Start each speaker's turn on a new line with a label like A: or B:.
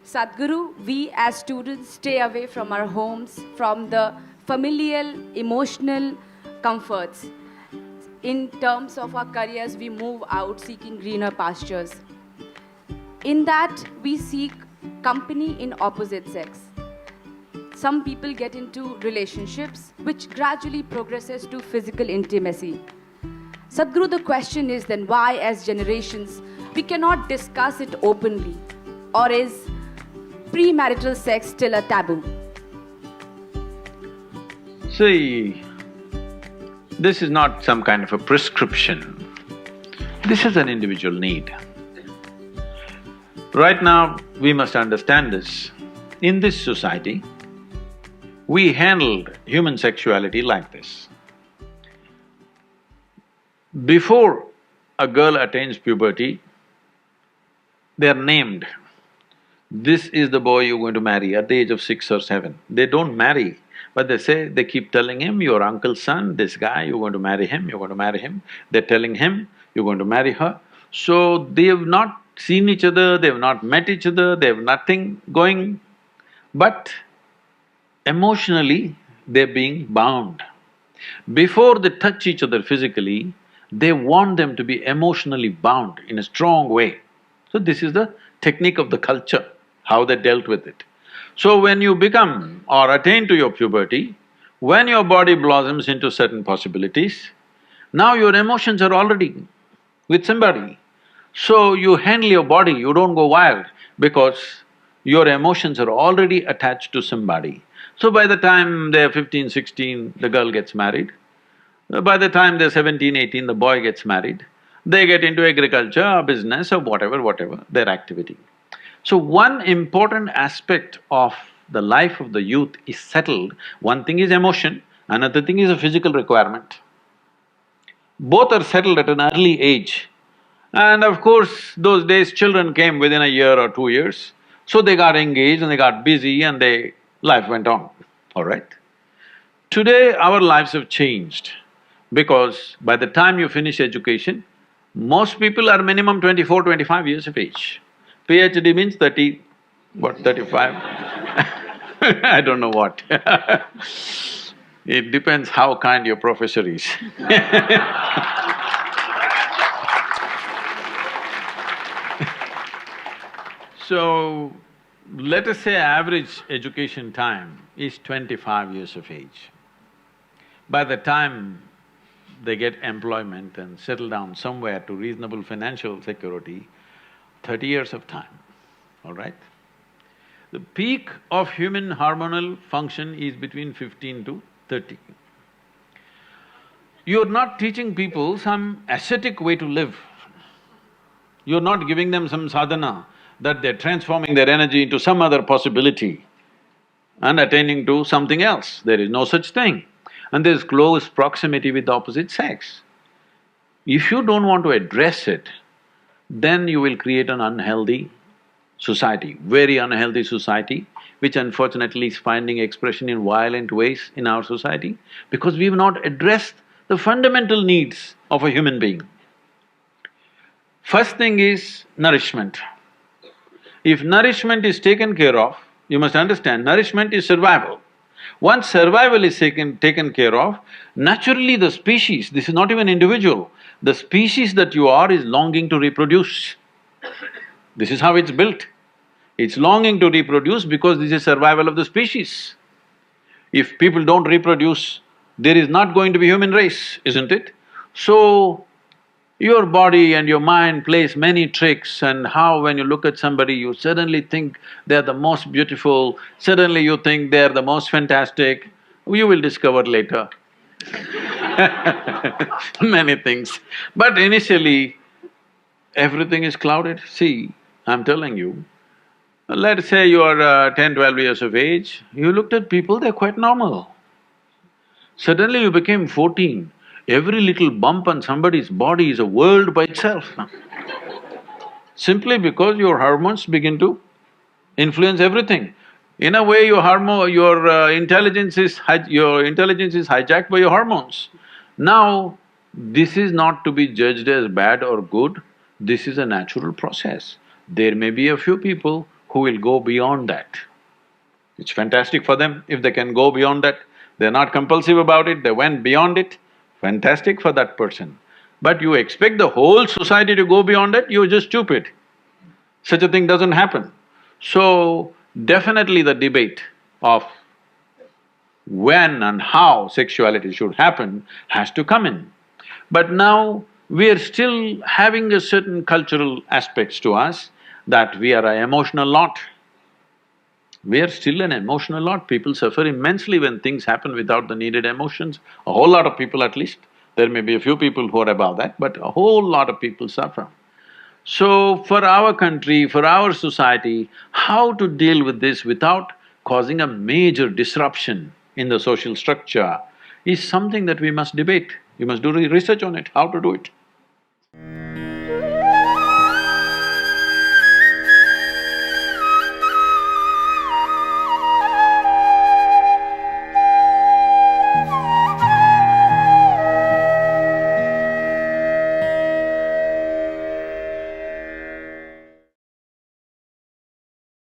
A: Sadhguru, we as students stay away from our homes, from the familial, emotional comforts. In terms of our careers, we move out seeking greener pastures. In that, we seek company in opposite sex. Some people get into relationships which gradually progresses to physical intimacy. Sadhguru, the question is then why, as generations, we cannot discuss it openly? Or is premarital sex still a taboo?
B: See, this is not some kind of a prescription. This is an individual need. Right now, we must understand this. In this society, we handled human sexuality like this. Before a girl attains puberty, they are named. This is the boy you're going to marry at the age of 6 or 7. They don't marry, but they keep telling him, your uncle's son, this guy, you're going to marry him, you're going to marry him. They're telling him, you're going to marry her. So they have not seen each other, they have not met each other, they have nothing going, but emotionally they're being bound. Before they touch each other physically, they want them to be emotionally bound in a strong way. So this is the technique of the culture, how they dealt with it. So when you become or attain to your puberty, when your body blossoms into certain possibilities, now your emotions are already with somebody. So you handle your body, you don't go wild because your emotions are already attached to somebody. So by the time they're 15, 16, the girl gets married. By the time they're 17, 18, the boy gets married. They get into agriculture or business or whatever, their activity. So one important aspect of the life of the youth is settled. One thing is emotion, another thing is a physical requirement. Both are settled at an early age. And of course, those days children came within a year or 2 years, so they got engaged and they got busy and life went on, all right? Today, our lives have changed because by the time you finish education, most people are minimum 24, 25 years of age. PhD means 30, what, 35? I don't know what It depends how kind your professor is So, let us say average education time is 25 years of age. By the time they get employment and settle down somewhere to reasonable financial security, 30 years of time, all right? The peak of human hormonal function is between 15 to 30. You're not teaching people some ascetic way to live. You're not giving them some sadhana that they're transforming their energy into some other possibility and attaining to something else. There is no such thing. And there's close proximity with the opposite sex. If you don't want to address it, then you will create an unhealthy society, very unhealthy society, which unfortunately is finding expression in violent ways in our society because we've not addressed the fundamental needs of a human being. First thing is nourishment. If nourishment is taken care of, you must understand, nourishment is survival. Once survival is taken care of, naturally the species, this is not even individual, the species that you are is longing to reproduce. This is how it's built. It's longing to reproduce because this is survival of the species. If people don't reproduce, there is not going to be human race, isn't it? So, your body and your mind plays many tricks, and how when you look at somebody, you suddenly think they're the most beautiful, suddenly you think they're the most fantastic, you will discover later many things. But initially, everything is clouded. See, I'm telling you, let's say you are 10, 12 years of age, you looked at people, they're quite normal. Suddenly you became 14, every little bump on somebody's body is a world by itself simply because your hormones begin to influence everything. In a way, your intelligence is hijacked by your hormones. Now, this is not to be judged as bad or good, this is a natural process. There may be a few people who will go beyond that. It's fantastic for them if they can go beyond that. They're not compulsive about it, they went beyond it, fantastic for that person. But you expect the whole society to go beyond it, you're just stupid. Such a thing doesn't happen. So, definitely the debate of when and how sexuality should happen has to come in. But now, we are still having a certain cultural aspects to us that we are an emotional lot. We are still an emotional lot. People suffer immensely when things happen without the needed emotions. A whole lot of people at least. There may be a few people who are above that, but a whole lot of people suffer. So, for our country, for our society, how to deal with this without causing a major disruption in the social structure is something that we must debate. We must do research on it, how to do it.